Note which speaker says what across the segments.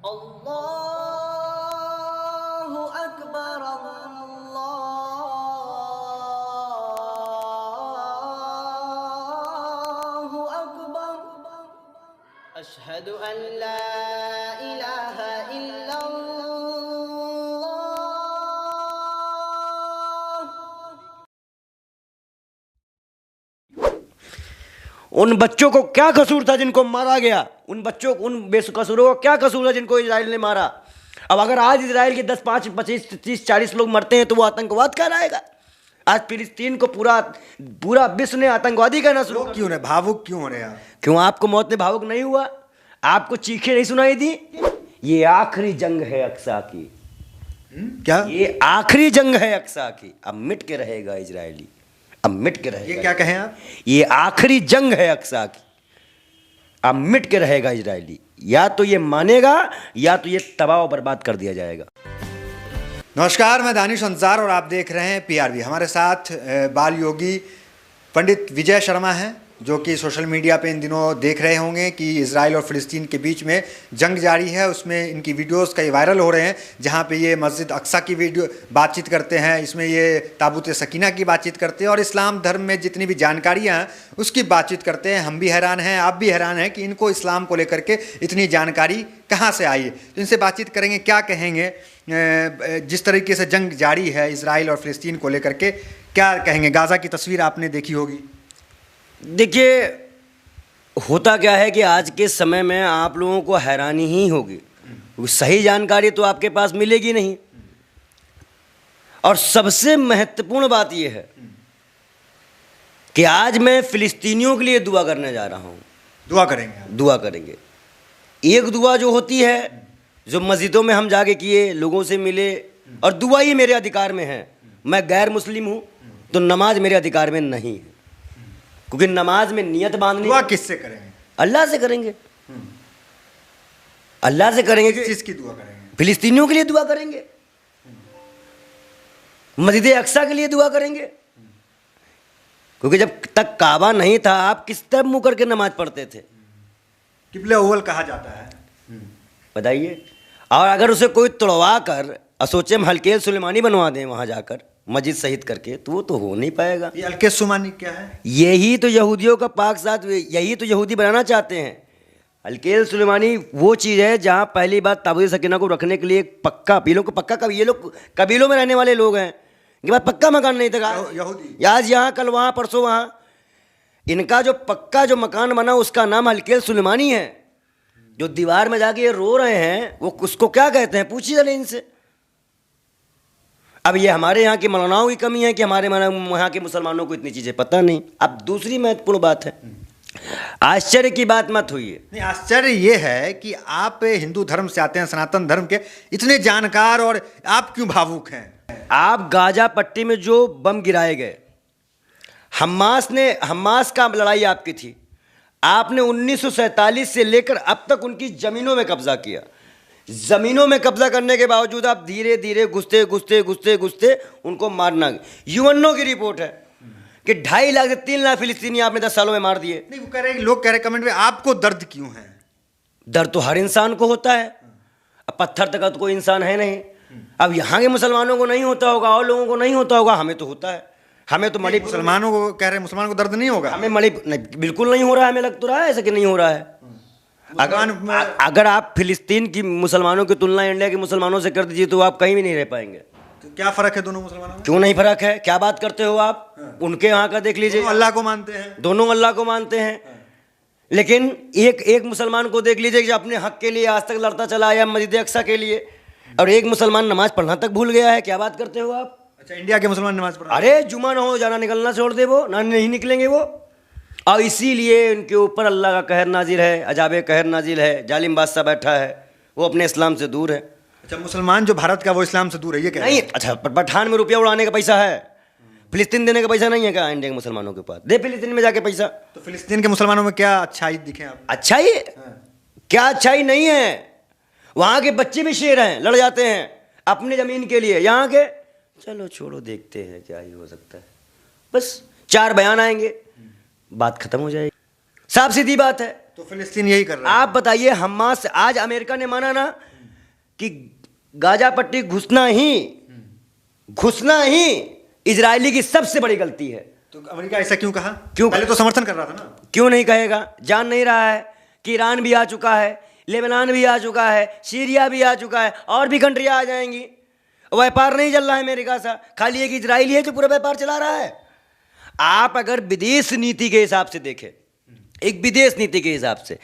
Speaker 1: अल्लाहु अकबर अल्लाहु अकबर अशहदु अन ला इलाहा इल्लल्लाह।
Speaker 2: उन बच्चों को क्या कसूर था जिनको मारा गया? उन बच्चों को, उन बेकसूरों को क्या कसूर था जिनको इजराइल ने मारा? अब अगर आज इजराइल के 10, 5, 25, 30, 40 लोग मरते हैं तो वो आतंकवाद कहलाएगा? आज फिलिस्तीन को पूरा विश्व ने आतंकवादी कहना शुरू कर।
Speaker 3: क्यों रहे भावुक, क्यों हो रहे आप?
Speaker 2: क्यों आपको मौत ने भावुक नहीं हुआ? आपको चीखें नहीं सुनाई दी? ये आखिरी जंग है अक्सा की।
Speaker 3: क्या
Speaker 2: ये आखिरी जंग है अक्सा की। अब मिट के रहेगा इजरायली, अब मिट के रहेगा।
Speaker 3: ये क्या कहें आप?
Speaker 2: ये आखिरी जंग है अक्सा की, अब मिट के रहेगा इजरायली। या तो ये मानेगा या तो ये तबाह और बर्बाद कर दिया जाएगा।
Speaker 3: नमस्कार, मैं दानिश अंसार और आप देख रहे हैं PRV। हमारे साथ बाल योगी पंडित विजय शर्मा हैं, जो कि सोशल मीडिया पे इन दिनों देख रहे होंगे कि इजराइल और फ़िलिस्तीन के बीच में जंग जारी है। उसमें इनकी वीडियोस कई वायरल हो रहे हैं, जहां पे ये मस्जिद अक्सा की वीडियो बातचीत करते हैं, इसमें ये ताबूत सकीना की बातचीत करते हैं और इस्लाम धर्म में जितनी भी जानकारियां हैं उसकी बातचीत करते हैं। हम भी हैरान हैं, आप भी हैरान हैं कि इनको इस्लाम को लेकर के इतनी जानकारी कहाँ से आई है। तो इनसे बातचीत करेंगे, क्या कहेंगे जिस तरीके से जंग जारी है इजराइल और फ़िलिस्तीन को लेकर के, क्या कहेंगे? गाज़ा की तस्वीर आपने देखी होगी।
Speaker 2: देखिए, होता क्या है कि आज के समय में आप लोगों को हैरानी ही होगी, सही जानकारी तो आपके पास मिलेगी नहीं। और सबसे महत्वपूर्ण बात यह है कि आज मैं फिलिस्तीनियों के लिए दुआ करने जा रहा हूँ।
Speaker 3: दुआ करेंगे आप?
Speaker 2: दुआ करेंगे। एक दुआ जो होती है, जो मस्जिदों में हम जाके किए, लोगों से मिले, और दुआ ही मेरे अधिकार में है। मैं गैर मुस्लिम हूँ तो नमाज मेरे अधिकार में नहीं है, क्योंकि नमाज में नियत बांधनी।
Speaker 3: दुआ किससे करेंगे?
Speaker 2: अल्लाह से करेंगे। अल्लाह से करेंगे।
Speaker 3: किस की दुआ करेंगे?
Speaker 2: फिलिस्तीनियों के लिए दुआ करेंगे, मस्जिद अक्सा के लिए दुआ करेंगे, क्योंकि जब तक काबा नहीं था आप किस तरह मुंह करके नमाज पढ़ते थे?
Speaker 3: किबले अव्वल कहा जाता है,
Speaker 2: बताइए। और अगर उसे कोई तोड़वा कर सोचे हम हल्केल सुलेमानी बनवा दें वहाँ जाकर मस्जिद शहीद करके, तो वो तो हो नहीं पाएगा।
Speaker 3: ये हल्के सुमानी क्या है?
Speaker 2: यही तो यहूदियों का पाक साथ, यही तो यहूदी बनाना चाहते हैं। हल्केल सुलेमानी वो चीज़ है जहाँ पहली बात ताबूत सकीना को रखने के लिए एक पक्का, ये लोग पक्का, ये लोग कबीलों में रहने वाले लोग हैं, इनके बाद पक्का मकान नहीं था।
Speaker 3: यहूदी
Speaker 2: आज यहाँ, कल वहाँ, परसों वहाँ। इनका जो पक्का जो मकान बना उसका नाम हल्केल सुलेमानी है। जो दीवार में जाके ये रो रहे हैं वो उसको क्या कहते हैं, पूछिए जरा इनसे। अब ये हमारे यहाँ की मौलानाओं की कमी है कि हमारे यहाँ के मुसलमानों को इतनी चीज़ें पता नहीं। अब दूसरी महत्वपूर्ण बात है, आश्चर्य की बात मत हुई है।
Speaker 3: नहीं, आश्चर्य ये है कि आप हिंदू धर्म से आते हैं, सनातन धर्म के इतने जानकार, और आप क्यों भावुक हैं?
Speaker 2: आप गाजा पट्टी में जो बम गिराए गए, हमास का लड़ाई आपकी थी। आपने 1947 से लेकर अब तक उनकी ज़मीनों में कब्जा किया। ज़मीनों में कब्जा करने के बावजूद आप धीरे धीरे घुसते उनको मारना। यूएनओ की रिपोर्ट है कि 2.5 लाख से 3 लाख फिलिस्तीनी आपने 10 सालों में मार दिए।
Speaker 3: नहीं, वो कह रहे हैं, लोग कह रहे कमेंट में, आपको दर्द क्यों है?
Speaker 2: दर्द तो हर इंसान को होता है। अब पत्थर तक तो कोई इंसान है नहीं। अब यहाँ के मुसलमानों को नहीं होता होगा और लोगों को नहीं होता होगा, हमें तो होता है। हमें तो मणिपुर,
Speaker 3: मुसलमानों को कह रहे हैं मुसलमानों को दर्द नहीं होगा?
Speaker 2: हमें नहीं, बिल्कुल नहीं हो रहा है। हमें लग तो रहा है ऐसा कि नहीं हो रहा है। अगर आप फिलिस्तीन की मुसलमानों की तुलना इंडिया के मुसलमानों से कर दीजिए तो आप कहीं भी नहीं रह पाएंगे।
Speaker 3: तो क्या फर्क है दोनों मुसलमानों में?
Speaker 2: क्यों नहीं फर्क है? क्या बात करते हो आप? उनके यहाँ का देख लीजिए,
Speaker 3: अल्लाह को मानते हैं,
Speaker 2: दोनों अल्लाह को मानते हैं। लेकिन एक मुसलमान को देख लीजिए जो अपने हक के लिए आज तक लड़ता चला आया मस्जिद अक्सा के लिए, और एक मुसलमान नमाज पढ़ना तक भूल गया है। क्या बात करते हो आप?
Speaker 3: अच्छा, इंडिया के मुसलमान नमाज पढ़,
Speaker 2: अरे जुमा ना हो जाना निकलना छोड़ दे, वो ना नहीं निकलेंगे वो। और इसीलिए उनके ऊपर अल्लाह का कहर नाजिल है, अजाब कहर नाजिल है। जालिम बादशाह बैठा है, वो अपने इस्लाम से दूर है।
Speaker 3: अच्छा, मुसलमान जो भारत का वो इस्लाम से दूर है, ये कह रहे हैं?
Speaker 2: नहीं, अच्छा, पठान में रुपया उड़ाने का पैसा है, फिलिस्तीन देने का पैसा नहीं है क्या इंडिया के मुसलमानों के पास? दे फिलिस्तीन में जाके पैसा।
Speaker 3: तो फिलिस्तीन के मुसलमानों में क्या अच्छाई दिखे आप?
Speaker 2: अच्छाई क्या? अच्छाई नहीं है। वहाँ के बच्चे भी शेर हैं, लड़ जाते हैं अपनी ज़मीन के लिए। यहाँ के चलो छोड़ो, देखते हैं क्या ही हो सकता है। बस 4 बयान आएंगे, बात खत्म हो जाएगी। साफ सीधी बात है।
Speaker 3: तो फिलिस्तीन यही कर रहा है।
Speaker 2: आप बताइए, हमास आज अमेरिका ने माना ना कि गाजा पट्टी घुसना ही इजरायली की सबसे बड़ी गलती है।
Speaker 3: तो अमेरिका ऐसा क्यों कहा?
Speaker 2: क्यों?
Speaker 3: पहले तो समर्थन कर रहा था ना।
Speaker 2: क्यों नहीं कहेगा? जान नहीं रहा है कि ईरान भी आ चुका है, लेबनान भी आ चुका है, सीरिया भी आ चुका है, और भी कंट्रियां आ जाएंगी। व्यापार नहीं चल रहा है अमेरिका सा, खाली एक इजराइली है जो पूरा व्यापार चला रहा है। आप अगर विदेश नीति के हिसाब से देखें, एक विदेश नीति के हिसाब से,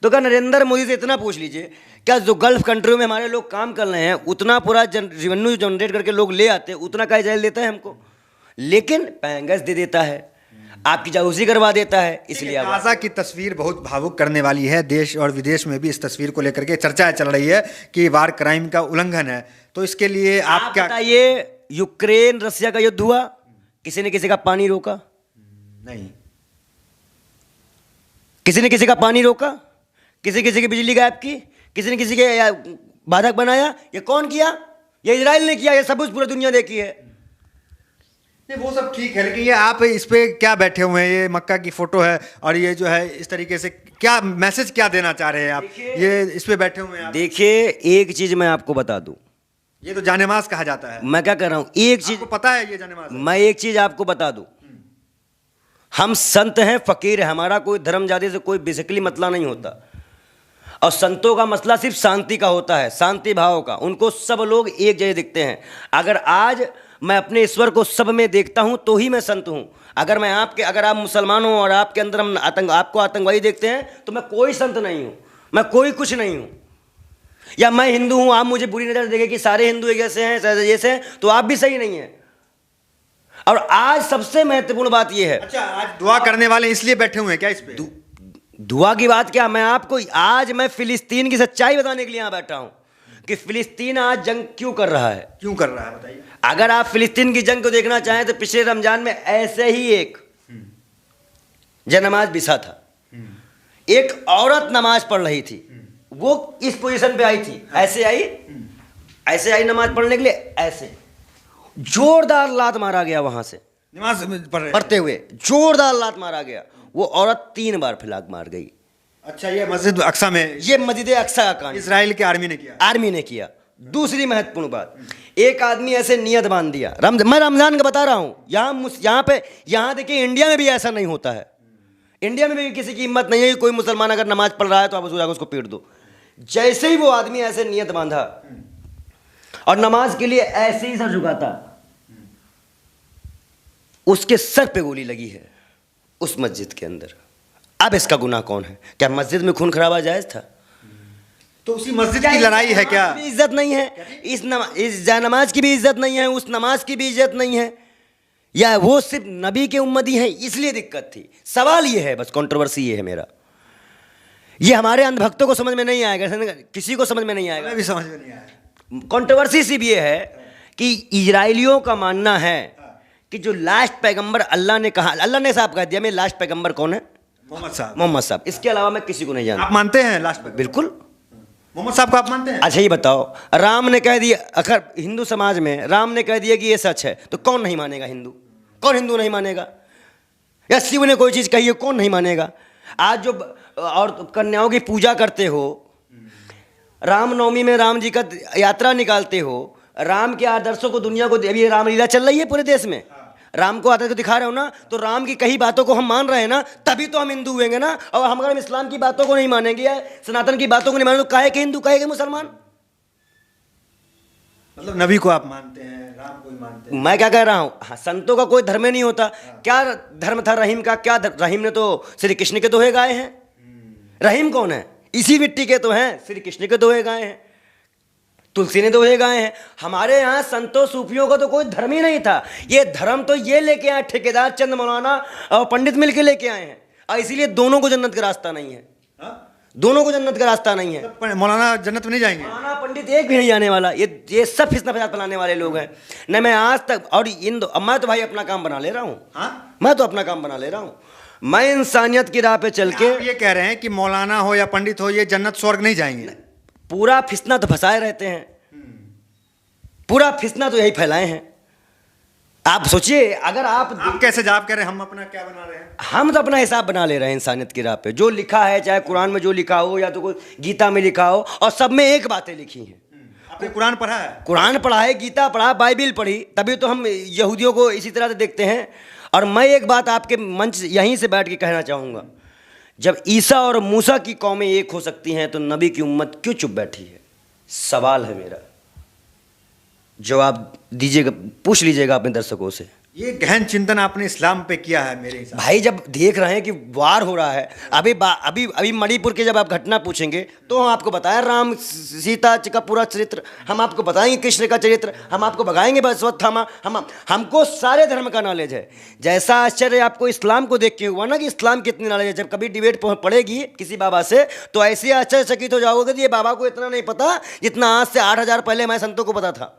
Speaker 2: तो क्या नरेंद्र मोदी से इतना पूछ लीजिए, क्या जो गल्फ कंट्रियों में हमारे लोग काम कर रहे हैं उतना पूरा रेवेन्यू जनरेट करके लोग ले आते हैं, उतना का इजराइल देता है हमको, लेकिन पैंगस दे देता है, आपकी जासूसी करवा देता है। इसलिए
Speaker 3: गाजा की तस्वीर बहुत भावुक करने वाली है। देश और विदेश में भी इस तस्वीर को लेकर के चर्चाएं चल रही है कि वार क्राइम का उल्लंघन है। तो इसके लिए आप क्या
Speaker 2: बताइए? यूक्रेन रसिया का युद्ध हुआ, किसी ने किसी का पानी रोका?
Speaker 3: नहीं।
Speaker 2: किसी ने किसी का पानी रोका? किसी किसी की बिजली गायब की? किसी ने किसी के बाधक बनाया? ये कौन किया? ये इजराइल ने किया। ये सब कुछ पूरी दुनिया देखी है।
Speaker 3: वो सब ठीक है, लेकिन ये आप इस पे क्या बैठे हुए हैं? ये मक्का की फोटो है और ये जो है इस तरीके से क्या मैसेज क्या देना चाह रहे हैं आप? ये इस पे बैठे हुए हैं आप।
Speaker 2: देखिए, एक चीज मैं आपको बता दूं,
Speaker 3: ये तो जानेमाज कहा जाता है।
Speaker 2: मैं क्या कर रहा हूं, एक चीज
Speaker 3: पता है, ये जानेमाज है।
Speaker 2: मैं एक चीज आपको बता दूं, हम संत हैं, फकीर है, हमारा कोई धर्म जाति से कोई बेसिकली मसला नहीं होता, और संतों का मसला सिर्फ शांति का होता है, शांति भाव का। उनको सब लोग एक जैसे दिखते हैं। अगर आज मैं अपने ईश्वर को सब में देखता हूं तो ही मैं संत हूं। अगर आप मुसलमान हो और आपके अंदर हम आपको आतंकवादी देखते हैं तो मैं कोई संत नहीं हूं, मैं कोई कुछ नहीं हूं। या मैं हिंदू हूं, आप मुझे बुरी नजर से देखें कि सारे हिंदू एक जैसे हैं, जैसे हैं, तो आप भी सही नहीं हैं। और आज सबसे महत्वपूर्ण बात यह है,
Speaker 3: अच्छा, आज दुआ करने वाले इसलिए बैठे हुए हैं क्या इस पे?
Speaker 2: दुआ की बात क्या, मैं फिलिस्तीन की सच्चाई बताने के लिए यहां बैठा हूं कि फिलिस्तीन आज जंग क्यों कर रहा है।
Speaker 3: क्यों कर रहा है बताइए।
Speaker 2: अगर आप फिलिस्तीन की जंग को देखना चाहें तो पिछले रमजान में ऐसे ही एक जनमाज बिछा था, एक औरत नमाज पढ़ रही थी, वो इस पोजीशन पे आई थी, ऐसे आई नमाज पढ़ने के लिए, ऐसे जोरदार लात मारा गया, वहां से
Speaker 3: नमाज
Speaker 2: पढ़ते हुए जोरदार लात मारा गया, वो औरत 3 बार फिलाक मार गई।
Speaker 3: अच्छा, ये मस्जिद अक्सा में,
Speaker 2: ये मस्जिद अक्सा का कांड
Speaker 3: इजराइल के आर्मी ने किया।
Speaker 2: दूसरी महत्वपूर्ण बात, एक आदमी ऐसे नियत बांध दिया, मैं रमजान का बता रहा हूं, यहाँ देखिए, इंडिया में भी ऐसा नहीं होता है। इंडिया में भी किसी की हिम्मत नहीं है कि कोई मुसलमान अगर नमाज पढ़ रहा है तो आप उसको पीट दो। जैसे ही वो आदमी ऐसे नियत बांधा और नमाज के लिए ऐसे ही सर झुकाता, उसके सर पे गोली लगी है उस मस्जिद के अंदर। अब इसका गुनाह कौन है? क्या मस्जिद में खून खराबा जायज था?
Speaker 3: तो उसी मस्जिद की लड़ाई है क्या?
Speaker 2: इज्जत नहीं है, इस नमाज की भी इज्जत नहीं है, उस नमाज की भी इज्जत नहीं है, या वो सिर्फ नबी के उम्मती हैं इसलिए दिक्कत थी? सवाल ये है, बस कंट्रोवर्सी ये है मेरा। ये हमारे अंधभक्तों को समझ में नहीं आएगा, किसी को समझ में नहीं आएगा,
Speaker 3: भी समझ में नहीं आया।
Speaker 2: कंट्रोवर्सी सिर्फ ये है कि इजराइलियों का मानना है कि जो लास्ट पैगंबर अल्लाह ने कहा, अल्लाह ने साहब कह दिया, मैं लास्ट पैगंबर कौन है? मोहम्मद साहब। इसके अलावा मैं किसी को नहीं जानता।
Speaker 3: आप मानते हैं लास्ट पैगंबर?
Speaker 2: बिल्कुल,
Speaker 3: मोहम्मद साहब को आप मानते हैं?
Speaker 2: अच्छा ये बताओ, राम ने कह दिया, अगर हिंदू समाज में राम ने कह दिया कि ये सच है तो कौन नहीं मानेगा? हिंदू, कौन हिंदू नहीं मानेगा? या शिव ने कोई चीज कही है, कौन नहीं मानेगा? आज जो और कन्याओं की पूजा करते हो, रामनवमी में राम जी का यात्रा निकालते हो, राम के आदर्शों को दुनिया को, अभी रामलीला चल रही है पूरे देश में, राम को आदर्श को दिखा रहे हो ना, तो राम की कई बातों को हम मान रहे हैं ना, तभी तो हम हिंदू हुएंगे ना। और हम अगर इस्लाम की बातों को नहीं मानेंगे या सनातन की बातों को नहीं मानेंगे तो काहे के हिंदू, काहे के मुसलमान?
Speaker 3: मतलब नबी को आप मानते हैं, राम को ही मानते हैं?
Speaker 2: मैं क्या कह रहा हूँ, हाँ, संतों का कोई धर्म नहीं होता। क्या धर्म था रहीम का? क्या रहीम ने तो श्री कृष्ण के दोहे गाए हैं। रहीम कौन है? इसी मिट्टी के तो हैं, श्री कृष्ण के दोहे गाए हैं, तुलसी ने दोहे गाए हैं। हमारे यहाँ संतों सूफियों का तो कोई धर्म ही नहीं था। ये धर्म तो ये लेके आए ठेकेदार चंद मौलाना और पंडित मिलके लेके आए हैं, और इसीलिए दोनों को जन्नत का रास्ता नहीं है। दोनों को जन्नत का रास्ता नहीं है।
Speaker 3: मौलाना जन्नत में नहीं जाएंगे?
Speaker 2: मौलाना पंडित एक भी नहीं जाने वाला। ये सब फितना फसाद फैलाने वाले लोग हैं। नहीं, मैं आज तक, और मैं तो भाई अपना काम बना ले रहा हूँ, मैं तो अपना काम बना ले रहा हूँ। मैं इंसानियत की राह पे चल के,
Speaker 3: ये कह रहे हैं कि मौलाना हो या पंडित हो, ये जन्नत स्वर्ग नहीं जाएंगे?
Speaker 2: पूरा फितना तो फंसाए रहते हैं, पूरा फितना तो यही फैलाए हैं। आप सोचिए, अगर आप
Speaker 3: कैसे जवाब कह रहे हैं, हम अपना क्या बना रहे हैं?
Speaker 2: हम तो अपना हिसाब बना ले रहे हैं इंसानियत की राह पे। जो लिखा है, चाहे कुरान में जो लिखा हो या तो कोई गीता में लिखा हो, और सब में एक बातें लिखी हैं,
Speaker 3: आपने कुरान पढ़ा है?
Speaker 2: कुरान पढ़ा है, गीता पढ़ा, बाइबिल पढ़ी, तभी तो हम यहूदियों को इसी तरह से देखते हैं। और मैं एक बात आपके मंच यहीं से बैठ के कहना चाहूँगा, जब ईसा और मूसा की कौमें एक हो सकती हैं तो नबी की उम्मत क्यों चुप बैठी है? सवाल है मेरा, जवाब दीजिएगा, पूछ लीजिएगा अपने दर्शकों से।
Speaker 3: ये गहन चिंतन आपने इस्लाम पे किया है मेरे हिसाब से।
Speaker 2: भाई जब देख रहे हैं कि वार हो रहा है, अभी मणिपुर के जब आप घटना पूछेंगे तो हम आपको बताया राम सीता का पूरा चरित्र, हम आपको बताएंगे कृष्ण का चरित्र, हम आपको बताएंगे अश्वत्थामा, हमको सारे धर्म का नॉलेज है। जैसा आश्चर्य आपको इस्लाम को देख के हुआ ना कि इस्लाम कितनी नॉलेज है, जब कभी डिबेट पड़ेगी किसी बाबा से तो ऐसे आश्चर्यचकित हो जाओगे कि ये बाबा को इतना नहीं पता जितना आज से 8,000 पहले हमारे संतों को पता था।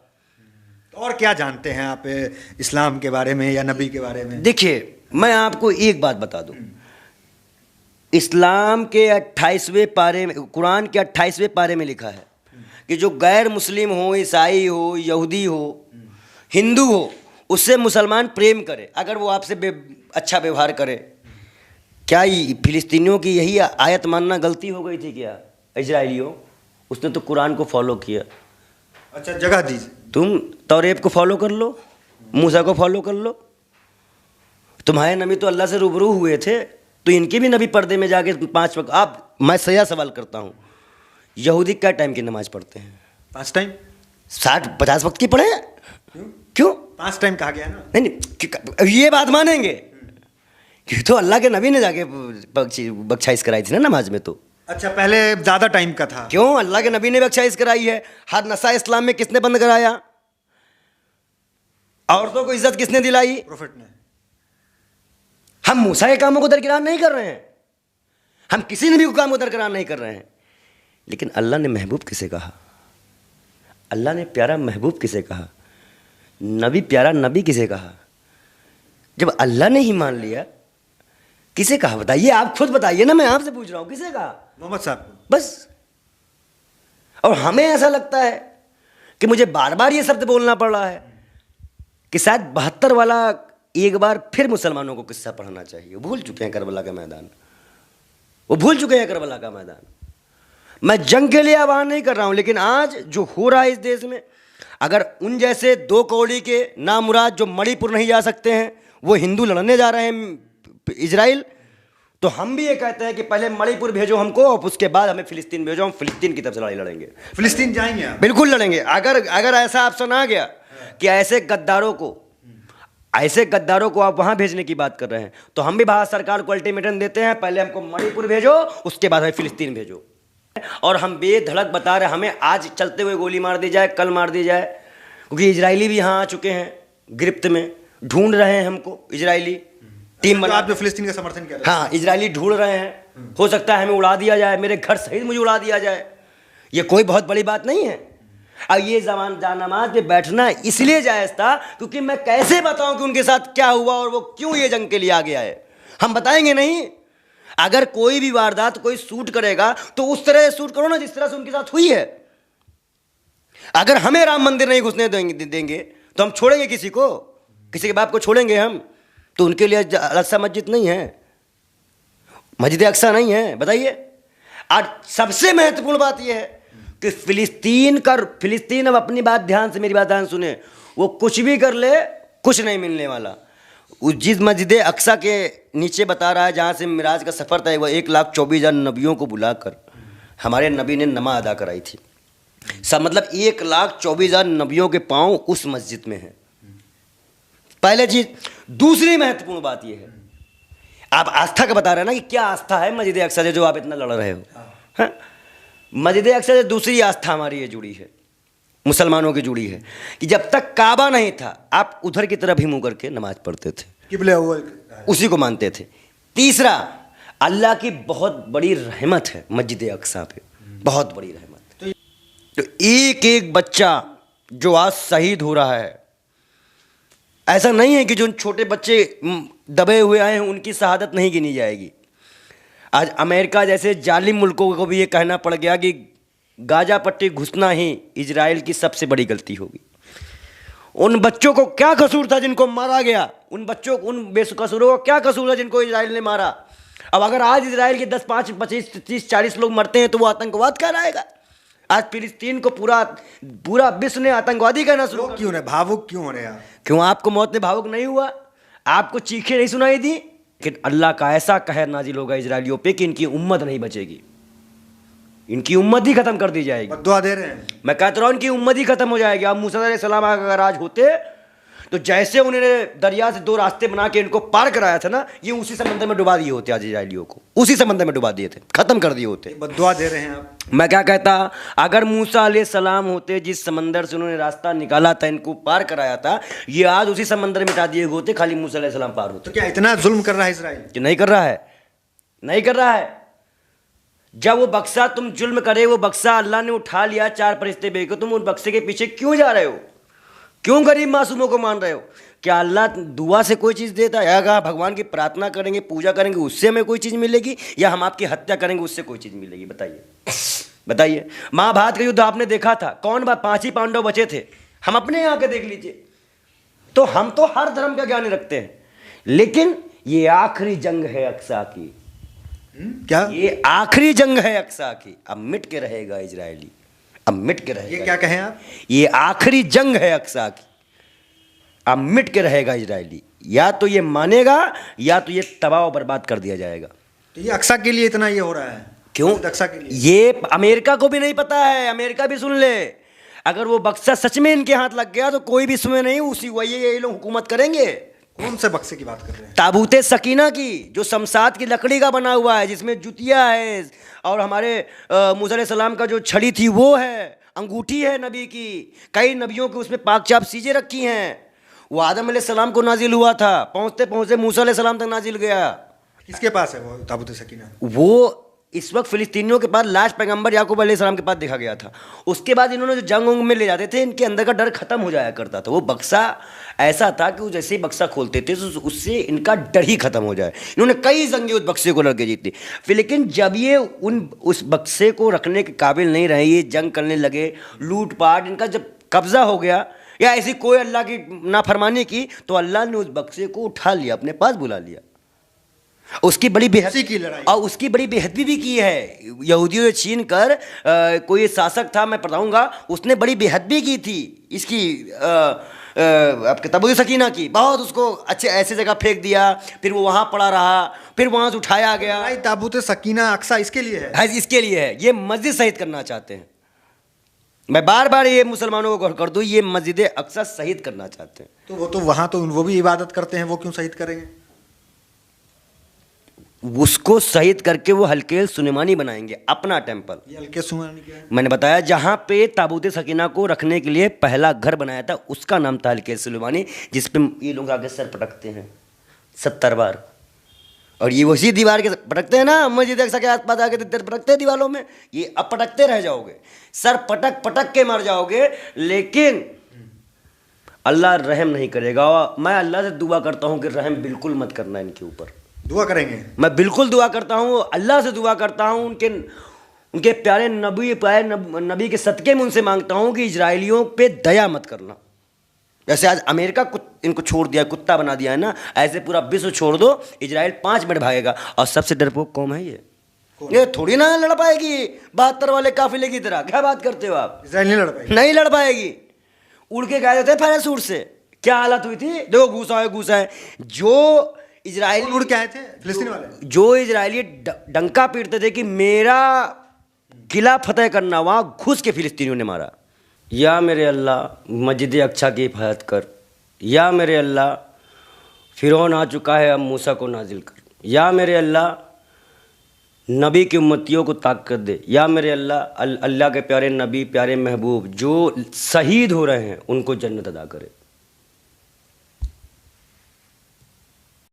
Speaker 3: और क्या जानते हैं आप इस्लाम के बारे में या नबी के बारे में?
Speaker 2: देखिए, मैं आपको एक बात बता दूं, इस्लाम के 28वें पारे में, कुरान के 28वें पारे में लिखा है कि जो गैर मुस्लिम हो, ईसाई हो, यहूदी हो, हिंदू हो, उससे मुसलमान प्रेम करे अगर वो आपसे अच्छा व्यवहार करे। क्या फिलिस्तीनियों की यही आयत मानना गलती हो गई थी क्या? इजराइलियों, उसने तो कुरान को फॉलो किया।
Speaker 3: अच्छा, जगह दीजिए।
Speaker 2: तुम तौरेब को फॉलो कर लो, मूसा को फॉलो कर लो। तुम्हारे नबी तो अल्लाह से रूबरू हुए थे, तो इनके भी नबी पर्दे में जाके 5 वक्त। आप, मैं सया सवाल करता हूँ, यहूदी क्या टाइम की नमाज पढ़ते हैं?
Speaker 3: 5 टाइम?
Speaker 2: 60-50 वक्त की पढ़े? क्यों
Speaker 3: 5 टाइम कहा गया ना?
Speaker 2: नहीं, ये बात मानेंगे कि तो अल्लाह के नबी ने जाके बख्शाइश कराई थी ना नमाज में। तो
Speaker 3: अच्छा, पहले ज़्यादा टाइम का था।
Speaker 2: क्यों? अल्लाह के नबी ने बख्शाइश कराई है। हर नशा इस्लाम में किसने बंद कराया? औरतों को इज्जत किसने दिलाई?
Speaker 3: प्रोफेट ने।
Speaker 2: हम मूसा के कामों को दरकिरार नहीं कर रहे हैं, हम किसी नबी को काम को दरकिरार नहीं कर रहे हैं, लेकिन अल्लाह ने महबूब किसे कहा? अल्लाह ने प्यारा महबूब किसे कहा? नबी प्यारा नबी किसे कहा? जब अल्लाह ने ही मान लिया, किसे कहा? बताइए, आप खुद बताइए ना, मैं आपसे पूछ रहा हूं, किसे कहा?
Speaker 3: मोहम्मद साहब को।
Speaker 2: बस। और हमें ऐसा लगता है कि मुझे बार बार ये शब्द बोलना पड़ रहा है कि शायद 72 वाला एक बार फिर मुसलमानों को किस्सा पढ़ना चाहिए। वो भूल चुके हैं करबला का मैदान, वो भूल चुके हैं करबला का मैदान। मैं जंग के लिए आह्वान नहीं कर रहा हूं, लेकिन आज जो हो रहा है इस देश में, अगर उन जैसे 2 कौड़ी के नामुराद जो मणिपुर नहीं जा सकते हैं वो हिंदू लड़ने जा रहे हैं इजराइल, तो हम भी ये कहते हैं कि पहले मणिपुर भेजो हमको और उसके बाद हमें फिलिस्तीन भेजो, हम फिलिस्तीन की तरफ से लड़ाई लड़ेंगे।
Speaker 3: फिलिस्तीन जाएंगे आप?
Speaker 2: बिल्कुल लड़ेंगे। अगर ऐसा ऑप्शन आ गया कि ऐसे गद्दारों को आप वहां भेजने की बात कर रहे हैं, तो हम भी भारत सरकार को अल्टीमेटम देते हैं, पहले हमको मणिपुर भेजो, उसके बाद हमें फिलिस्तीन भेजो। और हम बेधड़क बता रहे, हमें आज चलते हुए गोली मार दी जाए, कल मार दी जाए, क्योंकि इजरायली भी यहाँ आ चुके हैं गिरफ्त में, ढूंढ रहे हैं हमको इजरायली टीम बना।
Speaker 3: आप जो फिलिस्तीन का समर्थन कर रहे हैं?
Speaker 2: हाँ, इजरायली ढूंढ रहे हैं, हो सकता है हमें उड़ा दिया जाए, मेरे घर सहित मुझे उड़ा दिया जाए, ये कोई बहुत बड़ी बात नहीं है। और ये जानमाज पे बैठना इसलिए जायज़ था क्योंकि मैं कैसे बताऊं कि उनके साथ क्या हुआ और वो क्यों ये जंग के लिए आ गया है। हम बताएंगे नहीं। अगर कोई भी वारदात कोई शूट करेगा तो उस तरह से शूट करो ना जिस तरह से उनके साथ हुई है। अगर हमें राम मंदिर नहीं घुसने देंगे तो हम छोड़ेंगे किसी को? किसी के बाप को छोड़ेंगे हम? तो उनके लिए अक्सा मस्जिद नहीं है, मस्जिद अक्सा नहीं है, बताइए। आज सबसे महत्वपूर्ण बात यह है कि फिलिस्तीन, अब अपनी बात ध्यान से, मेरी बात ध्यान सुने, वो कुछ भी कर ले कुछ नहीं मिलने वाला। जिस मस्जिद अक्सा के नीचे बता रहा है जहाँ से मिराज का सफ़र था, वो 1,24,000 नबियों को बुलाकर हमारे नबी ने नमाज अदा कराई थी। सब मतलब 1,24,000 नबियों के पाँव उस मस्जिद में हैं। पहले चीज। दूसरी महत्वपूर्ण बात यह है, आप आस्था का बता रहे हैं ना कि क्या आस्था है मस्जिद अक्सा से जो आप इतना लड़ रहे हो? हाँ? मस्जिद अक्सा से दूसरी आस्था हमारी ये जुड़ी है, मुसलमानों की जुड़ी है कि जब तक काबा नहीं था आप उधर की तरफ ही मुंह करके नमाज पढ़ते थे,
Speaker 3: किबले अव्वल
Speaker 2: उसी को मानते थे। तीसरा, अल्लाह की बहुत बड़ी रहमत है मस्जिद अक्सा पे, बहुत बड़ी रहमत। तो एक एक बच्चा जो आज शहीद हो रहा है, ऐसा नहीं है कि जो छोटे बच्चे दबे हुए आए हैं उनकी शहादत नहीं गिनी जाएगी। आज अमेरिका जैसे जालिम मुल्कों को भी ये कहना पड़ गया कि गाजा पट्टी घुसना ही इजराइल की सबसे बड़ी गलती होगी। उन बच्चों को क्या कसूर था जिनको मारा गया? उन बच्चों को, उन बेकसूरों को क्या कसूर था जिनको इजराइल ने मारा? अब अगर आज इजराइल के 10, 5, 25, 30, 40 लोग मरते हैं तो वो आतंकवाद कहलाएगा? आज फिलिस्तीन को पूरा पूरा विश्व ने आतंकवादी कहना शुरू
Speaker 3: लोग क्यों नहीं भावुक क्यों हो रहे हैं आप?
Speaker 2: क्यों? आपको मौत ने भावुक नहीं हुआ? आपको चीखें नहीं सुनाई दी? कि अल्लाह का ऐसा कहर नाजिल होगा इजरायलियों पे कि इनकी उम्मत नहीं बचेगी, इनकी उम्मत ही खत्म कर दी जाएगी।
Speaker 3: बद्दुआ दे रहे हैं।
Speaker 2: मैं कहता रहा हूं इनकी उम्मत ही खत्म हो जाएगी। अब मूसा अलैहिस्सलाम अगर आज होते तो जैसे उन्होंने दरिया से 2 रास्ते बना के इनको पार कराया था ना, ये उसी समंदर में डुबा दिए होते, आज इजरायलियों को उसी समंदर में डुबा दिए थे, खत्म कर दिए होते।
Speaker 3: बद्दुआ दे रहे हैं आप।
Speaker 2: मैं क्या कहता, अगर मूसा अलैहिस्सलाम होते, जिस समंदर से उन्होंने रास्ता निकाला था, इनको पार कराया था, ये आज उसी समंदर में मिटा दिए होते, खाली मूसा अलैहिस्सलाम पार होते।
Speaker 3: तो क्या इतना जुल्म कर रहा है इजराइल?
Speaker 2: कि नहीं कर रहा है, नहीं कर रहा है। जब वो बक्सा तुम जुल्म करे, वो बक्सा अल्लाह ने उठा लिया 4 फरिश्ते भेज, तुम उस बक्से के पीछे क्यों जा रहे हो? क्यों गरीब मासूमों को मान रहे हो? क्या अल्लाह दुआ से कोई चीज़ देता है? अगर भगवान की प्रार्थना करेंगे, पूजा करेंगे, उससे हमें कोई चीज़ मिलेगी, या हम आपकी हत्या करेंगे उससे कोई चीज़ मिलेगी? बताइए, बताइए। महाभारत का युद्ध आपने देखा था, कौन 5 ही पांडव बचे थे? हम अपने यहाँ के देख लीजिए। तो हम तो हर धर्म का ज्ञान रखते हैं, लेकिन ये आखिरी जंग है अक्सा की।
Speaker 3: क्या?
Speaker 2: ये आखिरी जंग है अक्सा की। अब मिट के रहेगा इजरायली, अब मिट के रहेगा।
Speaker 3: ये क्या कहें आप?
Speaker 2: ये आखिरी जंग है अक्सा की, अब मिट के रहेगा इजरायली। या तो ये मानेगा, या तो ये तबाह और बर्बाद कर दिया जाएगा।
Speaker 3: तो ये अक्सा के लिए इतना ये हो रहा है?
Speaker 2: क्यों?
Speaker 3: अक्सा के लिए
Speaker 2: ये अमेरिका को भी नहीं पता है। अमेरिका भी सुन ले, अगर वो बक्सा सच में इनके हाथ लग गया तो कोई भी इसमें नहीं, उसी वही ये लोग हुकूमत करेंगे।
Speaker 3: कौन से बक्से की बात कर रहे हैं?
Speaker 2: ताबूते सकीना की, जो शमशाद की लकड़ी का बना हुआ है, जिसमें जुतिया है, और हमारे मूसा अलैहिस्सलाम का जो छड़ी थी वो है, अंगूठी है नबी की, कई नबियों की उसमें पाक चाप चीजें रखी हैं। वो आदम अलैहिस्सलाम को नाजिल हुआ था, पहुंचते पहुंचते मूसा अलैहिस्सलाम तक नाजिल गया।
Speaker 3: किसके पास है वो ताबूत सकीना?
Speaker 2: वो इस वक्त फिलिस्तीनियों के पास लास्ट पैगंबर याकूब अलैहिस्सलाम के पास देखा गया था। उसके बाद इन्होंने जो जंग उंग में ले जाते थे, इनके अंदर का डर खत्म हो जाया करता था। वो बक्सा ऐसा था कि वो जैसे ही बक्सा खोलते थे तो उससे इनका डर ही खत्म हो जाए। इन्होंने कई जंगे उस बक्से को लड़के जीती। फिर लेकिन जब ये उस बक्से को रखने के काबिल नहीं रहे, ये जंग करने लगे, लूटपाट, इनका जब कब्जा हो गया या ऐसी कोई अल्लाह की नाफरमानी की, तो अल्लाह ने उस बक्से को उठा लिया, अपने पास बुला लिया। उसकी बड़ी बेहदी
Speaker 3: की लड़ाई, और
Speaker 2: उसकी बड़ी बेहदी भी की है। यहूदियों से छीन कर कोई शासक था, मैं बताऊंगा, उसने बड़ी बेहदी की थी इसकी आपके ताबूत सकीना की। बहुत उसको अच्छे ऐसे जगह फेंक दिया, फिर वो वहाँ पड़ा रहा, फिर वहाँ से उठाया गया।
Speaker 3: ताबूत सकीना अक्सा इसके लिए है?
Speaker 2: इसके लिए है। ये मस्जिद शहीद करना चाहते हैं। मैं बार बार ये मुसलमानों को कर दूं, ये मस्जिद अक्सा शहीद करना चाहते हैं।
Speaker 3: तो वो तो वहाँ तो वो भी इबादत करते हैं, वो क्यों शहीद करेंगे?
Speaker 2: उसको शहीद करके वो हल्के सुलेमानी बनाएंगे, अपना टेम्पल।
Speaker 3: ये हल्के सुलेमानी क्या है?
Speaker 2: मैंने बताया, जहाँ पे ताबूत सकीना को रखने के लिए पहला घर बनाया था, उसका नाम था हल्के सुलेमानी, जिस पे ये लोग आगे सर पटकते हैं 70 बार। और ये वही दीवार के पटकते हैं ना, मस्जिद अक्सा के आसपास आके पटकते हैं दीवारों में। ये अब पटकते रह जाओगे, सर पटक पटक के मर जाओगे, लेकिन अल्लाह रहम नहीं करेगा। मैं अल्लाह से दुआ करता हूँ कि रहम बिल्कुल मत करना इनके ऊपर।
Speaker 3: दुआ करेंगे?
Speaker 2: मैं बिल्कुल दुआ करता हूँ, अल्लाह से दुआ करता हूँ, उनके प्यारे नबी के सदक़े में उनसे मांगता हूँ कि इजराइलियों पे दया मत करना। जैसे आज अमेरिका इनको छोड़ दिया, कुत्ता बना दिया है ना, ऐसे पूरा विश्व छोड़ दो, इजराइल 5 मिनट भागेगा। और सबसे डरपोक कौम है ये थोड़ी ना लड़ पाएगी 72 वाले काफिले की तरह। क्या बात करते हो आप?
Speaker 3: इजराइल नहीं लड़ पाएगी? नहीं
Speaker 2: लड़ पाएगी। उड़ के गए थे पैराशूट से, क्या हालत हुई थी, देखो घुसा है। जो इजराइली
Speaker 3: उड़ के आए थे फिलिस्तीन वाले,
Speaker 2: जो इजरायली डंका पीटते थे कि मेरा किला फतेह करना, वहां घुस के फिलिस्तीनियों ने मारा। या मेरे अल्लाह मस्जिद अक्सा की हिफाजत कर, या मेरे अल्लाह फिरौन आ चुका है, अब मूसा को नाजिल कर, या मेरे अल्लाह नबी की उम्मतियों को ताकत दे, या मेरे अल्लाह अल्लाह के प्यारे नबी, प्यारे महबूब जो शहीद हो रहे हैं, उनको जन्नत अदा करे।